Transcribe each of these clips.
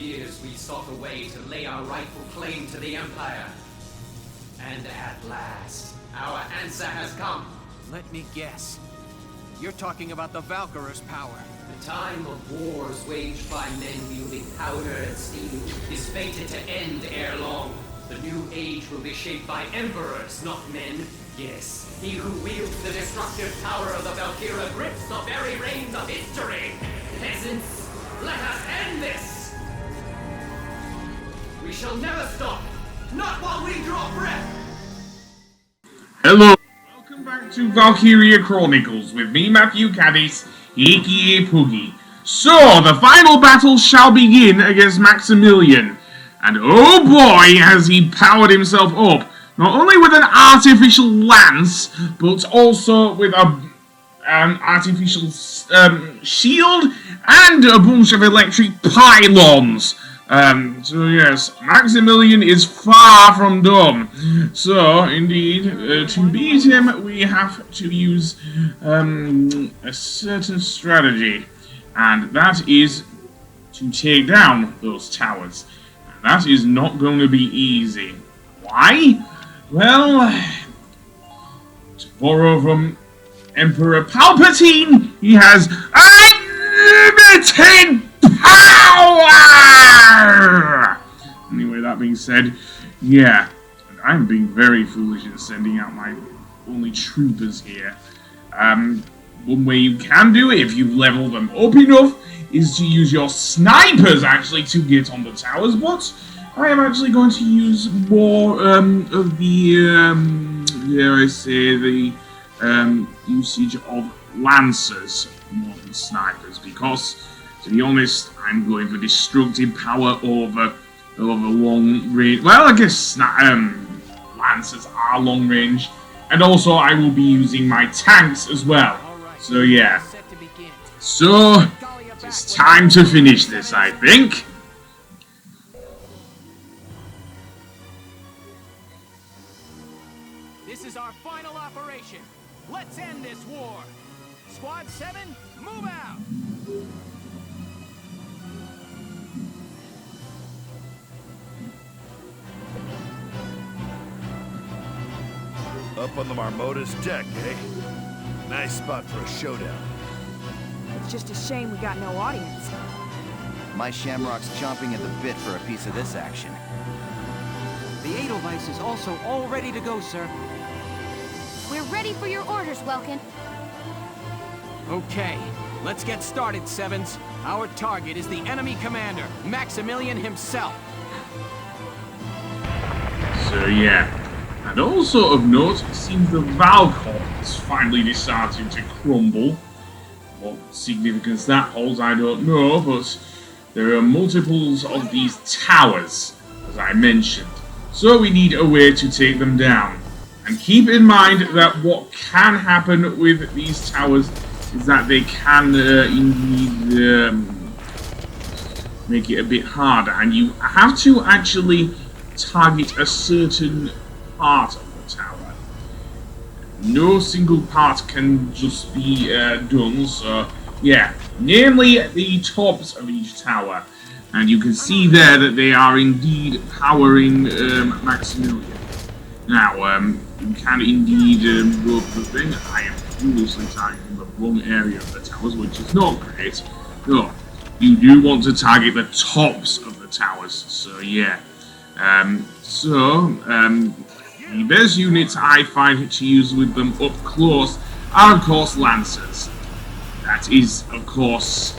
years we sought a way to lay our rightful claim to the Empire. And at last, our answer has come. Let me guess. You're talking about the Valkyrier's power. The time of wars waged by men wielding powder and steel is fated to end ere long. The new age will be shaped by emperors, not men. Yes, he who wields the destructive power of the Valkyria grips the very reins of history. Peasants, let us end this! We shall never stop, not while we draw breath! Hello, welcome back to Valkyria Chronicles with me, Matthew Caddis, aka Poogie. So, the final battle shall begin against Maximilian. And oh boy, has he powered himself up, not only with an artificial lance, but also with an artificial shield and a bunch of electric pylons. So yes, Maximilian is far from done. So, indeed, to beat him, we have to use a certain strategy. And that is to take down those towers. And that is not going to be easy. Why? Well, to borrow from Emperor Palpatine, he has unlimited power! Anyway, that being said, yeah, I'm being very foolish in sending out my only troopers here. One way you can do it, if you level them up enough, is to use your snipers actually to get on the towers, but I am actually going to use more of the, dare I say, the usage of lancers more than snipers, because to be honest, I'm going for destructive power over long range. Well, I guess lancers are long range, and also I will be using my tanks as well. So yeah, so it's time to finish this, I think. This is our final operation. Let's end this war. Squad 7, move out! Up on the Marmota's deck, eh? Nice spot for a showdown. It's just a shame we got no audience. My Shamrock's chomping at the bit for a piece of this action. The Edelweiss is also all ready to go, sir. We're ready for your orders, Welkin. Okay, let's get started, Sevens. Our target is the enemy commander, Maximilian himself. So yeah. And also of note, it seems the Valcon has finally decided to crumble. What significance that holds, I don't know, but there are multiples of these towers, as I mentioned. So we need a way to take them down. And keep in mind that what can happen with these towers is that they can indeed make it a bit harder. And you have to actually target a certain part of the tower. No single part can just be done, so yeah, namely the tops of each tower. And you can see there that they are indeed powering Maximilian. Now, you can indeed go for the thing. I am foolishly targeting the wrong area of the towers, which is not great. No, you do want to target the tops of the towers, so yeah. The best units I find to use with them up close are, of course, lancers. That is, of course,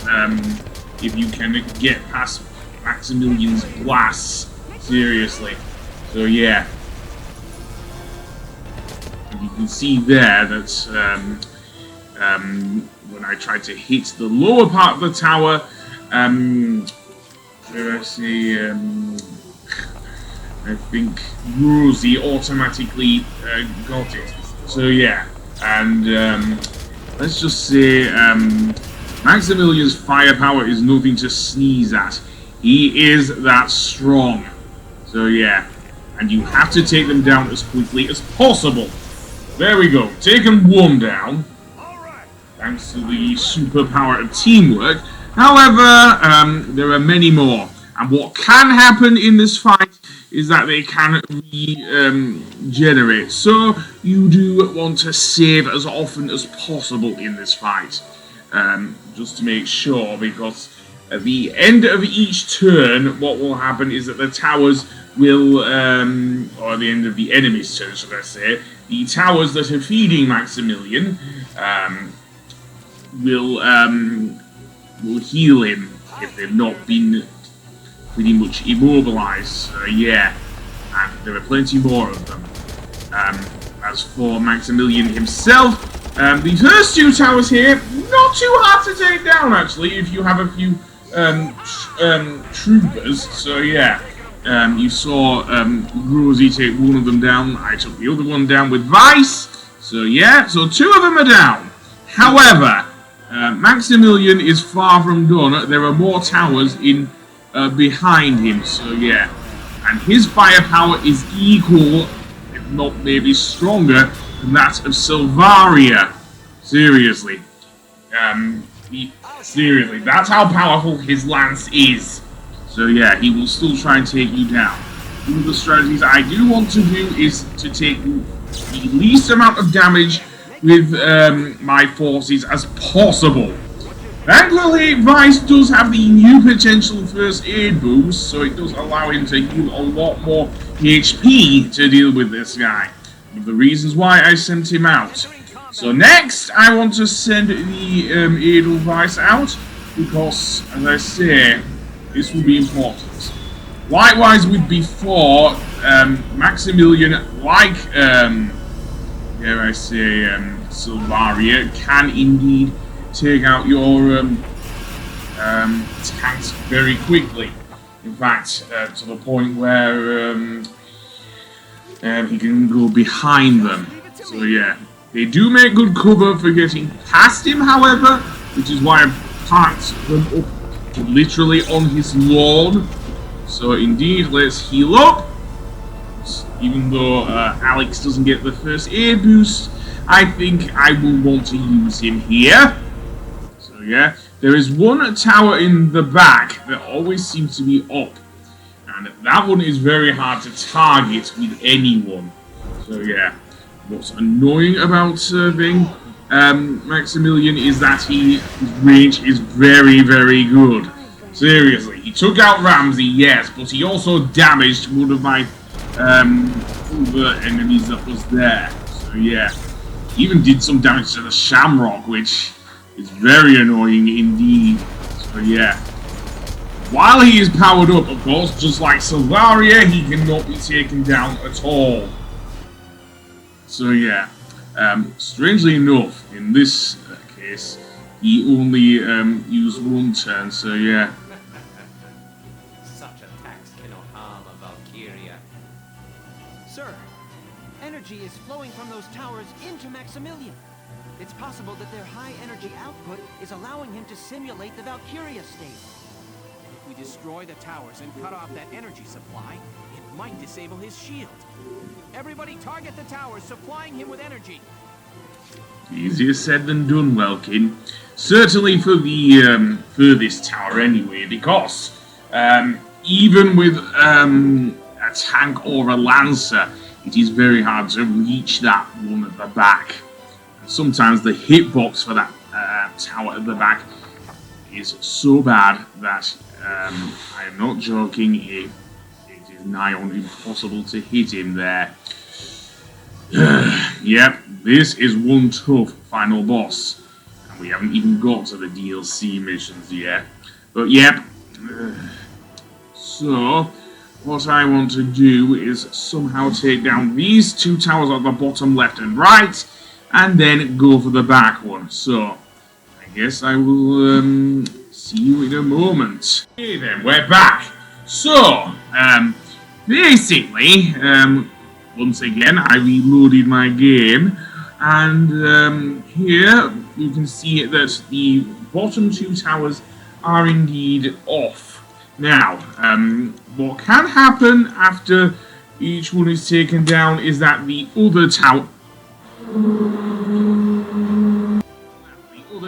if you can get past Maximilian's blasts. Seriously. So, yeah. And you can see there that when I tried to hit the lower part of the tower, where I say, I think Rosie automatically got it. So yeah, and let's just say Maximilian's firepower is nothing to sneeze at. He is that strong. So yeah, and you have to take them down as quickly as possible. There we go, taken one down, thanks to the superpower of teamwork. However, there are many more. And what can happen in this fight is that they can regenerate. So you do want to save as often as possible in this fight. Just to make sure, because at the end of each turn, what will happen is that the towers will, or at the end of the enemy's turn, should I say, the towers that are feeding Maximilian will heal him if they've not been pretty much immobilized. Yeah, and there are plenty more of them. As for Maximilian himself, the first two towers here, not too hard to take down actually, if you have a few troopers. So yeah, you saw Rosie take one of them down. I took the other one down with Vice. So yeah, so two of them are down. However, Maximilian is far from done. There are more towers in behind him. So yeah, and his firepower is equal, if not maybe stronger, than that of Silvaria. Seriously. Seriously, that's how powerful his lance is. So yeah, he will still try and take you down. One of the strategies I do want to do is to take the least amount of damage with my forces as possible. Thankfully, Vice does have the new potential first aid boost, so it does allow him to heal a lot more HP to deal with this guy. One of the reasons why I sent him out. So next, I want to send the Edelweiss out, because, as I say, this will be important. Likewise with before, Maximilian, like, dare I say, Silvaria, can indeed take out your tanks very quickly. In fact, to the point where he can go behind them. So yeah. They do make good cover for getting past him, however, which is why I parked them up literally on his lawn. So indeed, let's heal up. Even though Alex doesn't get the first aid boost, I think I will want to use him here. So yeah, there is one tower in the back that always seems to be up. And that one is very hard to target with anyone. So yeah. What's annoying about Maximilian is that his range is very, very good. Seriously, he took out Ramsey, yes, but he also damaged one of my other enemies that was there. So yeah, he even did some damage to the Shamrock, which is very annoying indeed. So yeah, while he is powered up, of course, just like Silvaria, he cannot be taken down at all. So yeah, strangely enough, in this case, he only used one turn, so yeah. Such attacks cannot harm a Valkyria. Sir, energy is flowing from those towers into Maximilian. It's possible that their high energy output is allowing him to simulate the Valkyria state. If we destroy the towers and cut off that energy supply, it might disable his shield. Everybody target the towers, supplying him with energy. Easier said than done, Welkin. Certainly for the furthest tower anyway, because even with a tank or a lancer, it is very hard to reach that one at the back. Sometimes the hitbox for that tower at the back is so bad that I am not joking. It is nigh on impossible to hit him there. Yep, this is one tough final boss. And we haven't even got to the DLC missions yet. But yep. So, what I want to do is somehow take down these two towers at the bottom left and right, and then go for the back one. So, I guess I will see you in a moment. Okay then, we're back. So, basically, once again, I reloaded my game, and here you can see that the bottom two towers are indeed off. Now, what can happen after each one is taken down is that the other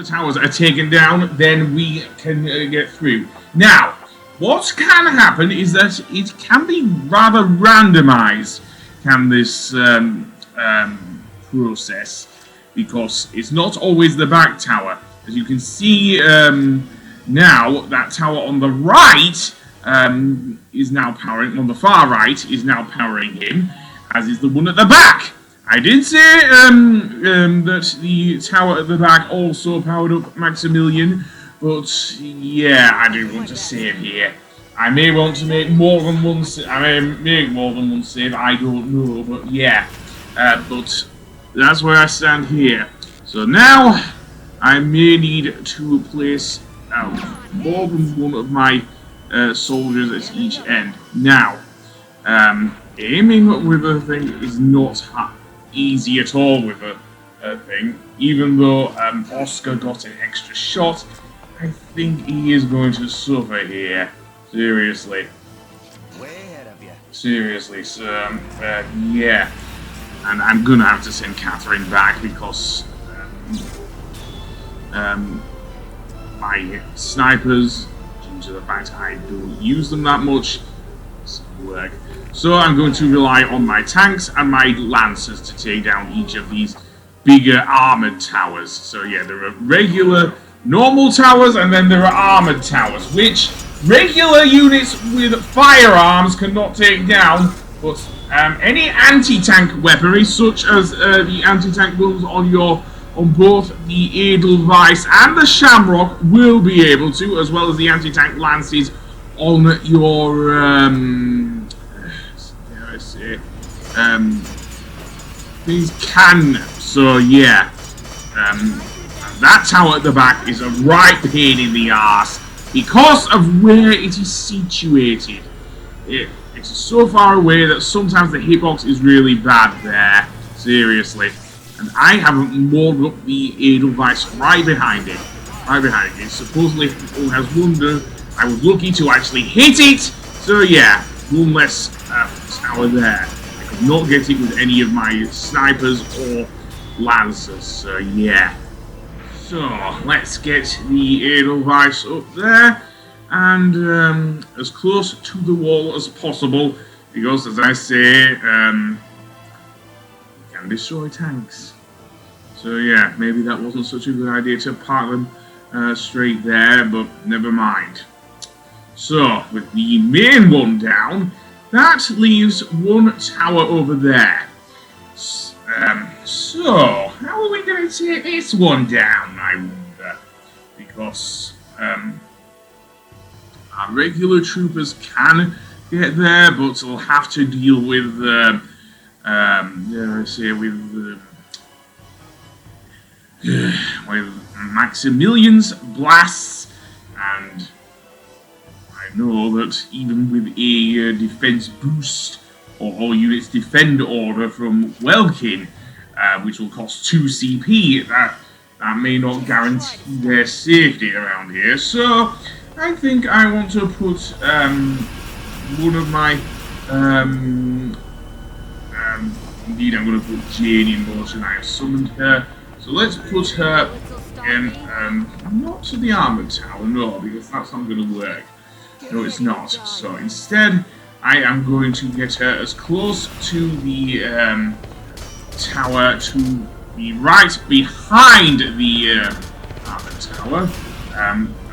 towers are taken down, then we can get through. Now, what can happen is that it can be rather randomized, can this process, because it's not always the back tower. As you can see now, that tower on the right is now powering, on the far right is now powering him, as is the one at the back. I did say that the tower at the back also powered up Maximilian, but yeah, I do want to save here. I may want to make more than one save, I don't know, but yeah. But that's where I stand here. So now, I may need to place more than one of my soldiers at each end. Now, aiming with a thing is not easy at all with a thing. Even though Oscar got an extra shot, I think he is going to suffer here. Seriously. Way ahead of you. Seriously, so, yeah. And I'm gonna have to send Catherine back because my snipers, due to the fact I don't use them that much, doesn't work. So I'm going to rely on my tanks and my lancers to take down each of these bigger armored towers. So yeah, there are regular, normal towers, and then there are armored towers, which regular units with firearms cannot take down, but any anti-tank weaponry, such as the anti-tank guns on both the Edelweiss and the Shamrock, will be able to, as well as the anti-tank lances on your these can. So yeah, that tower at the back is a right pain in the arse because of where it is situated. It's so far away that sometimes the hitbox is really bad there. Seriously. And I haven't moored up the Edelweiss right behind it. Right behind it. It supposedly has wonder. I was lucky to actually hit it. So yeah, one less tower there. I could not get it with any of my snipers or lancers. So yeah. So let's get the Edelweiss up there. And as close to the wall as possible, because as I say, can destroy tanks. So yeah, maybe that wasn't such a good idea to park them straight there, but never mind. So, with the main one down, that leaves one tower over there. So, how are we going to take this one down, I wonder? Because our regular troopers can get there, but they'll have to deal with, with Maximilian's blasts, and I know that even with a defense boost or all units defend order from Welkin, which will cost 2 CP, that may not guarantee their safety around here. So I think I want to put one of my indeed I'm going to put Jane in motion. I have summoned her. So let's put her in, not to the armored tower, no, because that's not going to work. No, it's not. So instead, I am going to get her as close to the tower to be right behind the armored tower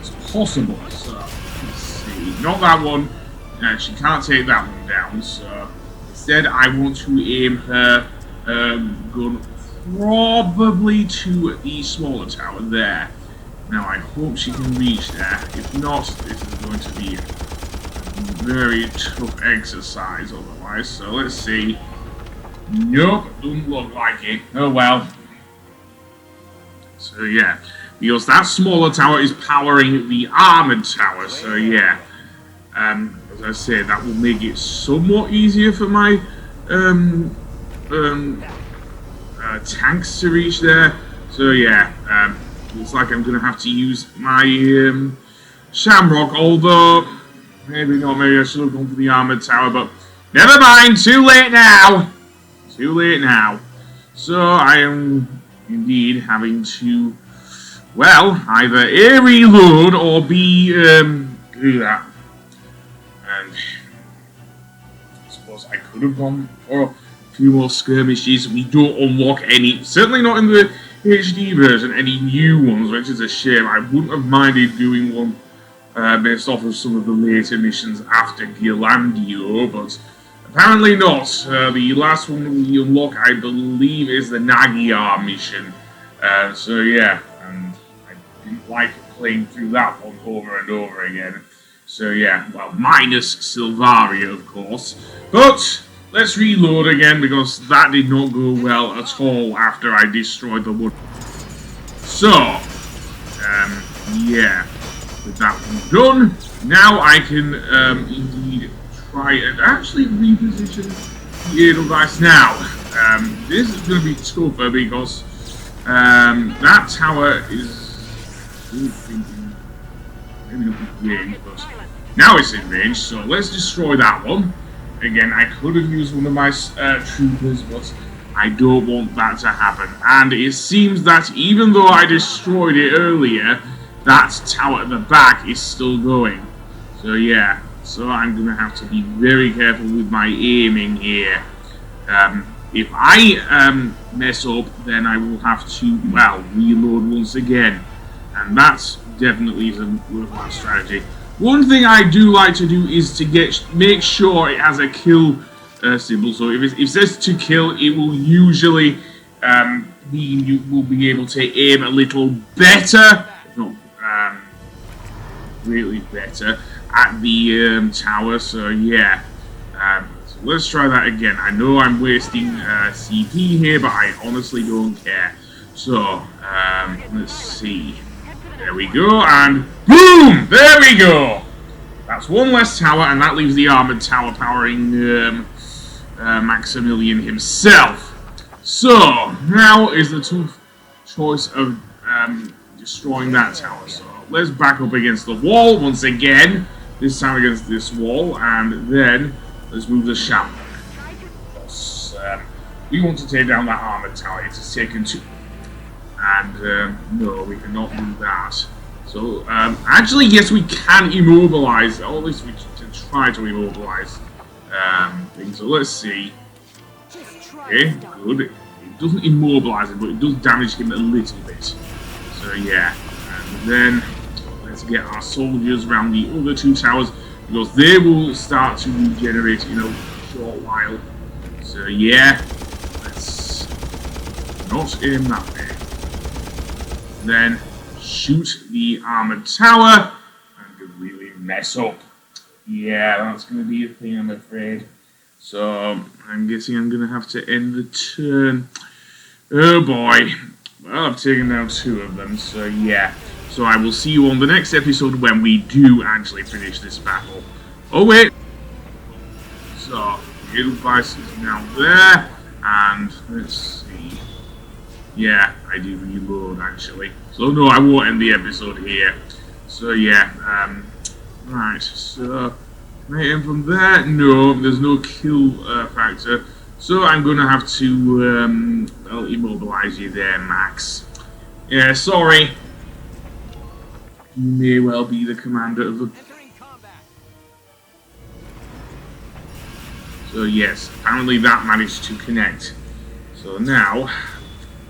as possible. So let's see. Not that one. She can't take that one down. So instead, I want to aim her gun probably to the smaller tower there. Now I hope she can reach there. If not, this is going to be a very tough exercise otherwise. So let's see. Nope, doesn't look like it. Oh well. So yeah, because that smaller tower is powering the armored tower. So yeah, as I said, that will make it somewhat easier for my tanks to reach there. So yeah, looks like I'm gonna have to use my Shamrock, although maybe not, maybe I should have gone for the armored tower, but never mind, too late now. Too late now. So I am indeed having to, well, either A, reload, or B, do that. because I could have gone for a few more skirmishes. We don't unlock any, certainly not in the HD version, any new ones, which is a shame. I wouldn't have minded doing one based off of some of the later missions after Ghilandio, but apparently not. The last one we unlock, I believe, is the Magyar mission. So yeah, and I didn't like playing through that one over and over again. So yeah, well, minus Silvaria, of course. But let's reload again, because that did not go well at all after I destroyed the wood. So, yeah, with that one done, now I can indeed try and actually reposition the air device now. This is going to be tougher because that tower is maybe not in range, but now it's in range, so let's destroy that one. Again, I could have used one of my troopers, but I don't want that to happen. And it seems that even though I destroyed it earlier, that tower at the back is still going. So yeah, so I'm going to have to be very careful with my aiming here. If I mess up, then I will have to, well, reload once again. And that's definitely a worthwhile strategy. One thing I do like to do is to make sure it has a kill symbol. So if it says to kill, it will usually mean you will be able to aim a little better, if not really better, at the tower. So yeah, so let's try that again. I know I'm wasting CP here, but I honestly don't care. So let's see. There we go, and boom! There we go! That's one less tower, and that leaves the armored tower powering Maximilian himself. So, now is the tough choice of destroying that tower. So, let's back up against the wall once again. This time against this wall, and then let's move the shamrock. Because we want to take down that armored tower. It has taken two. And no, we cannot do that. So, actually, yes, we can immobilize, or at least we can try to immobilize things. So let's see. Okay, good. It doesn't immobilize him, but it does damage him a little bit. So yeah, and then let's get our soldiers around the other two towers, because they will start to regenerate in a short while. So yeah, let's not aim that way. Then shoot the armored tower and completely mess up. Yeah, that's going to be a thing, I'm afraid. So I'm guessing I'm going to have to end the turn. Oh boy. Well, I've taken down two of them, so yeah. So I will see you on the next episode when we do actually finish this battle. Oh wait. So the device is now there, and let's see. Yeah, I did reload actually. So no, I won't end the episode here. So yeah, right, so can I aim from there? No, there's no kill factor. So I'm gonna have to well, immobilize you there, Max. Yeah, sorry. You may well be the commander of the... So yes, apparently that managed to connect. So now,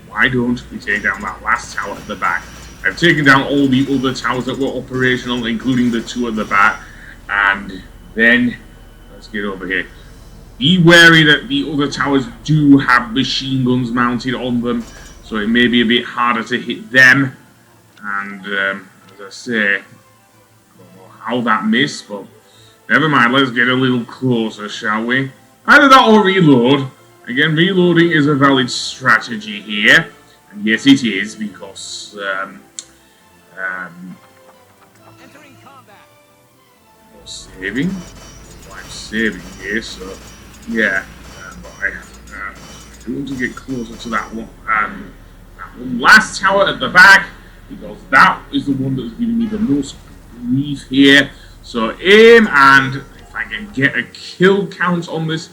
why don't we take down that last tower at the back? I've taken down all the other towers that were operational, including the two at the back. And then, let's get over here. Be wary that the other towers do have machine guns mounted on them, so it may be a bit harder to hit them. And, as I say, I don't know how that missed, but never mind, let's get a little closer, shall we? Either that or reload. Again, reloading is a valid strategy here. And yes, it is, because, saving. Well, I'm saving here, so yeah. But I do want to get closer to that one last tower at the back, because that is the one that's giving me the most grief here. So aim, and if I can get a kill count on this,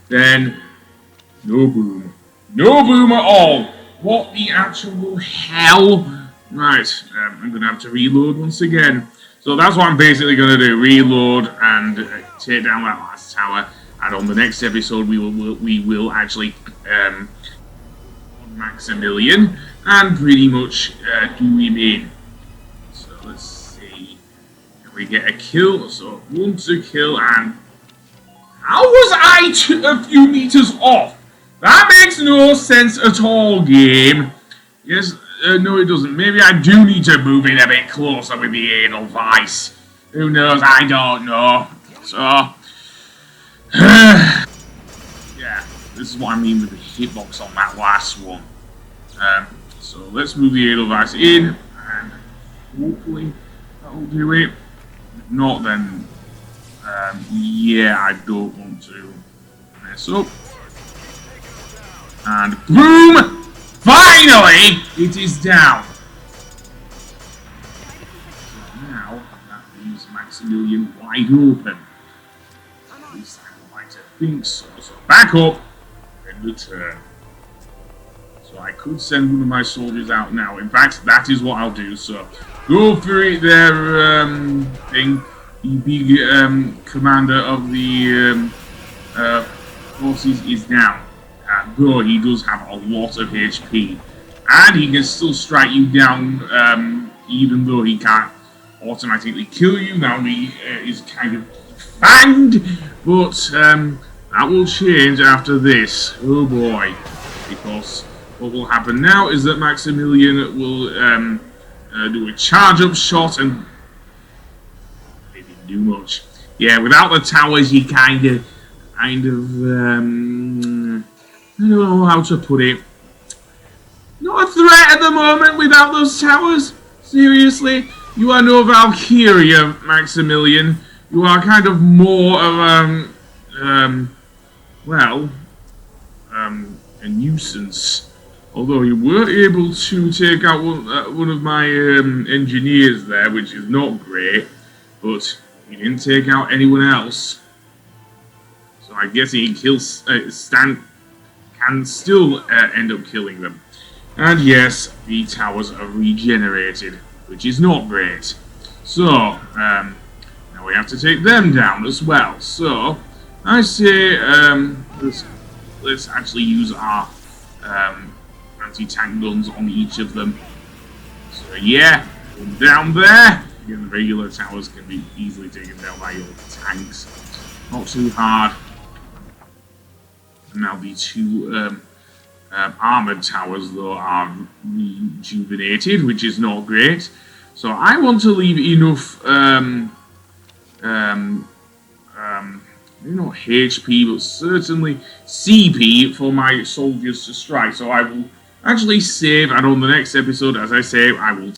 then no boom. No boom at all. What the actual hell? Right, I'm going to have to reload once again. So that's what I'm basically going to do. Reload and take down that last tower. and on the next episode we will actually Maximilian and pretty much do him in. So let's see, can we get a kill? So 1 to kill, and how was I a few meters off? That makes no sense at all, game. Yes, no it doesn't. Maybe I do need to move in a bit closer with the anal vice. Who knows? I don't know. So, yeah, this is what I mean with the hitbox on that last one. So let's move the anal vice in, and hopefully that'll do it. If not, then yeah, I don't want to mess up. And boom! Finally, it is down. So now that leaves Maximilian wide open. At least I would like to think so. So back up and return. So I could send one of my soldiers out now. In fact, that is what I'll do. So go for it there, thing. The big commander of the forces is down. Though he does have a lot of HP, and he can still strike you down, even though he can't automatically kill you. Now he is kind of fanged, but that will change after this. Oh boy, because what will happen now is that Maximilian will do a charge-up shot and they didn't do much. Yeah, without the towers, he kind of I don't know how to put it. Not a threat at the moment without those towers. Seriously, you are no Valkyria, Maximilian. You are kind of more of a nuisance. Although you were able to take out one of my engineers there, which is not great, but you didn't take out anyone else. So I guess he kills can still end up killing them. And yes, the towers are regenerated, which is not great. So, now we have to take them down as well. So, I say, let's actually use our anti-tank guns on each of them. So yeah, down there. Again, the regular towers can be easily taken down by your tanks. Not too hard. Now the two armoured towers, though, are rejuvenated, which is not great. So I want to leave enough, maybe not HP, but certainly CP for my soldiers to strike. So I will actually save, and on the next episode, as I say, I will